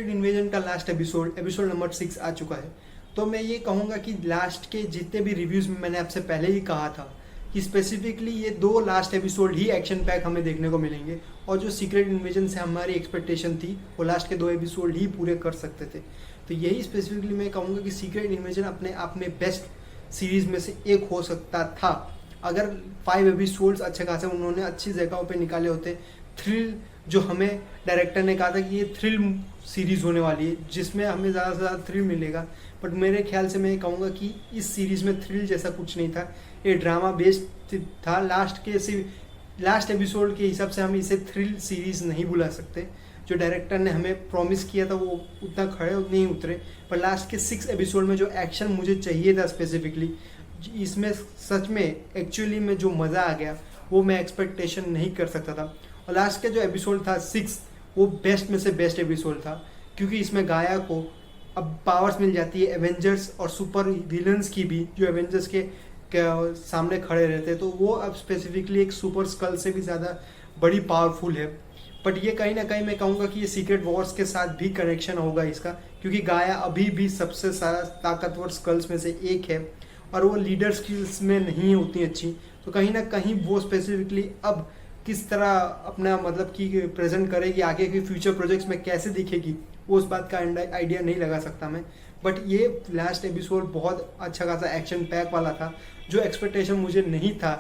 Invasion का last episode number 6 आ चुका है। तो मैं ये कहूँगा कि लास्ट के जितने भी रिव्यूज़ में मैंने आपसे पहले ही कहा था कि स्पेसिफिकली ये 2 लास्ट एपिसोड ही एक्शन पैक हमें देखने को मिलेंगे, और जो सीक्रेट इन्वेजन से हमारी एक्सपेक्टेशन थी वो लास्ट के 2 एपिसोड ही पूरे कर सकते थे। तो यही स्पेसिफिकली मैं कहूँगा कि सीक्रेट इन्वेजन अपने आप में बेस्ट सीरीज़ में से एक हो सकता था अगर 5 एपिसोड्स अच्छे खासे उन्होंने अच्छी जगहों पे निकाले होते। थ्रिल जो हमें डायरेक्टर ने कहा था कि ये थ्रिल सीरीज़ होने वाली है जिसमें हमें ज़्यादा से ज़्यादा थ्रिल मिलेगा, बट मेरे ख्याल से मैं ये कहूँगा कि इस सीरीज़ में थ्रिल जैसा कुछ नहीं था, ये ड्रामा बेस्ड था। लास्ट एपिसोड के हिसाब से हम इसे थ्रिल सीरीज़ नहीं बुला सकते। जो डायरेक्टर ने हमें प्रॉमिस किया था वो उतना खड़े नहीं उतरे, पर लास्ट के 6 एपिसोड में जो एक्शन मुझे चाहिए था स्पेसिफिकली, इसमें सच में एक्चुअली में जो मज़ा आ गया वो मैं एक्सपेक्टेशन नहीं कर सकता था। और लास्ट का जो एपिसोड था 6 वो बेस्ट में से बेस्ट एपिसोड था, क्योंकि इसमें गाया को अब पावर्स मिल जाती है एवेंजर्स और सुपर विलन्स की भी, जो एवेंजर्स के सामने खड़े रहते हैं, तो वो अब स्पेसिफिकली एक सुपर स्कल से भी ज़्यादा बड़ी पावरफुल है। बट ये कहीं ना कहीं मैं कहूँगा कि ये सीक्रेट वॉर्स के साथ भी कनेक्शन होगा इसका, क्योंकि गाया अभी भी सबसे सारा ताकतवर स्कल्स में से एक है और वो लीडर स्किल्स में नहीं होती अच्छी। तो कहीं ना कहीं वो स्पेसिफिकली अब किस तरह अपना मतलब कि प्रेजेंट करेगी, आगे के फ्यूचर प्रोजेक्ट्स में कैसे दिखेगी, वो उस बात का आइडिया नहीं लगा सकता मैं। बट ये लास्ट एपिसोड बहुत अच्छा खासा एक्शन पैक वाला था। जो एक्सपेक्टेशन मुझे नहीं था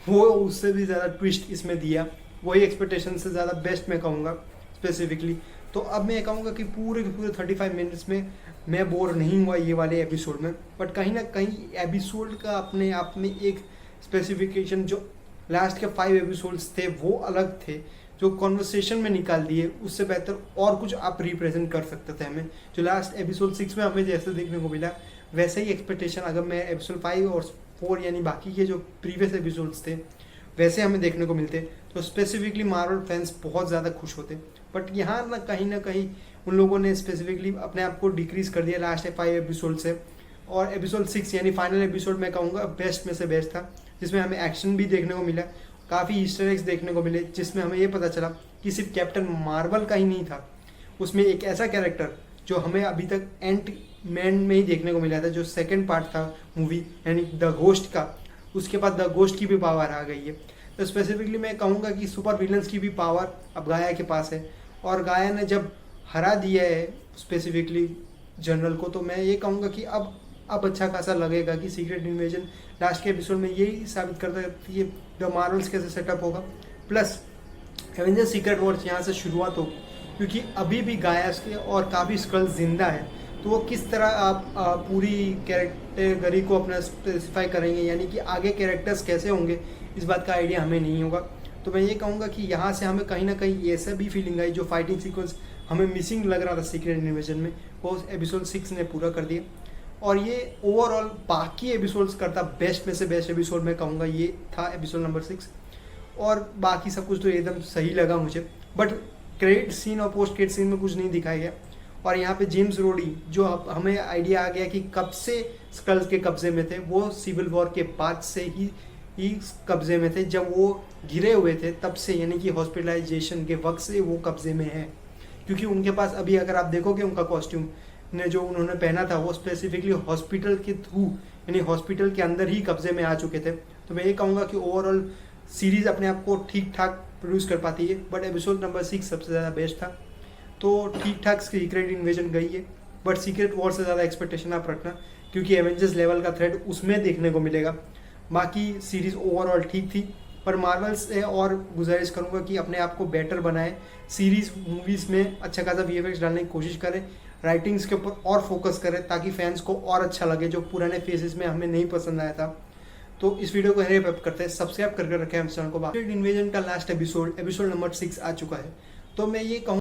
वो उससे भी ज़्यादा ट्विस्ट इसमें दिया, वही एक्सपेक्टेशन से ज़्यादा बेस्ट मैं कहूँगा स्पेसिफिकली। तो अब मैं कहूँगा कि पूरे के पूरे 35 मिनट्स में मैं बोर नहीं हुआ ये वाले एपिसोड में। बट कहीं ना कहीं एपिसोड का अपने आप में एक स्पेसिफिकेशन, जो लास्ट के 5 एपिसोड्स थे वो अलग थे, जो कॉन्वर्सेशन में निकाल दिए, उससे बेहतर और कुछ आप रिप्रेजेंट कर सकते थे हमें। जो लास्ट एपिसोड 6 में हमें जैसे देखने को मिला वैसे ही एक्सपेक्टेशन अगर मैं एपिसोड 5 और 4 यानी बाकी के जो प्रीवियस एपिसोड्स थे वैसे हमें देखने को मिलते तो स्पेसिफिकली मार्वल फैंस बहुत ज़्यादा खुश होते। बट यहाँ ना कहीं उन लोगों ने स्पेसिफिकली अपने आप को डिक्रीज कर दिया लास्ट 5 एपिसोड से। और एपिसोड 6 यानी फाइनल एपिसोड मैं कहूँगा बेस्ट में से बेस्ट था, जिसमें हमें एक्शन भी देखने को मिला, काफ़ी ईस्टर एग्स देखने को मिले, जिसमें हमें ये पता चला कि सिर्फ कैप्टन मार्वल का ही नहीं था, उसमें एक ऐसा कैरेक्टर जो हमें अभी तक एंट मैन में ही देखने को मिला था, जो सेकंड पार्ट था मूवी यानी द घोस्ट का, उसके बाद द घोस्ट की भी पावर आ गई है। तो स्पेसिफिकली मैं कहूँगा कि सुपर विलन्स की भी पावर अब गाया के पास है, और गाया ने जब हरा दिया है स्पेसिफिकली जनरल को, तो मैं ये कहूँगा कि अब अच्छा खासा लगेगा कि सीक्रेट इन्वेजन लास्ट के एपिसोड में यही साबित करता है कि ये द मार्वल्स कैसे सेटअप होगा, प्लस एवेंजर्स सीक्रेट वॉर्स यहाँ से शुरुआत होगी, क्योंकि अभी भी गायस के और काफ़ी स्कल जिंदा है। तो वो किस तरह आप पूरी कैरेक्टरी को अपना स्पेसिफाई करेंगे, यानी कि आगे कैरेक्टर्स कैसे होंगे, इस बात का आइडिया हमें नहीं होगा। तो मैं ये कहूँगा कि यहाँ से हमें कहीं ना कहीं ऐसा भी फीलिंग आई, जो फाइटिंग सीक्वेंस हमें मिसिंग लग रहा था सीक्रेट इन्वेजन में, वो एपिसोड 6 ने पूरा कर दिया। और ये ओवरऑल बाकी एपिसोड्स करता बेस्ट में से बेस्ट एपिसोड मैं कहूँगा ये था एपिसोड नंबर 6, और बाकी सब कुछ तो एकदम सही लगा मुझे। बट क्रेडिट सीन और पोस्ट क्रेडिट सीन में कुछ नहीं दिखाया गया। और यहाँ पे जेम्स रोडी, जो हमें आइडिया आ गया कि कब से स्कल्स के कब्जे में थे, वो सिविल वॉर के बाद से ही कब्जे में थे, जब वो गिरे हुए थे तब से, यानी कि हॉस्पिटलाइजेशन के वक्त से वो कब्जे में है। क्योंकि उनके पास अभी अगर आप देखोगे उनका कॉस्ट्यूम ने जो उन्होंने पहना था वो स्पेसिफिकली हॉस्पिटल के थ्रू यानी हॉस्पिटल के अंदर ही कब्जे में आ चुके थे। तो मैं ये कहूँगा कि ओवरऑल सीरीज़ अपने आप को ठीक ठाक प्रोड्यूस कर पाती है, बट एपिसोड नंबर 6 सबसे ज़्यादा बेस्ट था। तो ठीक ठाक सीक्रेट इन्वेजन गई है, बट सीक्रेट वॉर से ज़्यादा एक्सपेक्टेशन आप रखना, क्योंकि एवेंजर्स लेवल का थ्रेड उसमें देखने को मिलेगा। बाकी सीरीज़ ओवरऑल ठीक थी, पर मार्वल से और गुजारिश करूँगा कि अपने आप को बेटर बनाए, सीरीज़ मूवीज़ में अच्छा खासा VFX डालने की कोशिश करें, राइटिंग्स के ऊपर और फोकस करें, ताकि फैंस को और अच्छा लगे, जो पुराने फेजेस में हमें नहीं पसंद आया था। तो इस वीडियो को हेल्प करते हैं, सब्सक्राइब करके रखें हम चैनल को। सीक्रेट इन्वेजन का लास्ट एपिसोड नंबर 6 आ चुका है। तो मैं ये कहूँ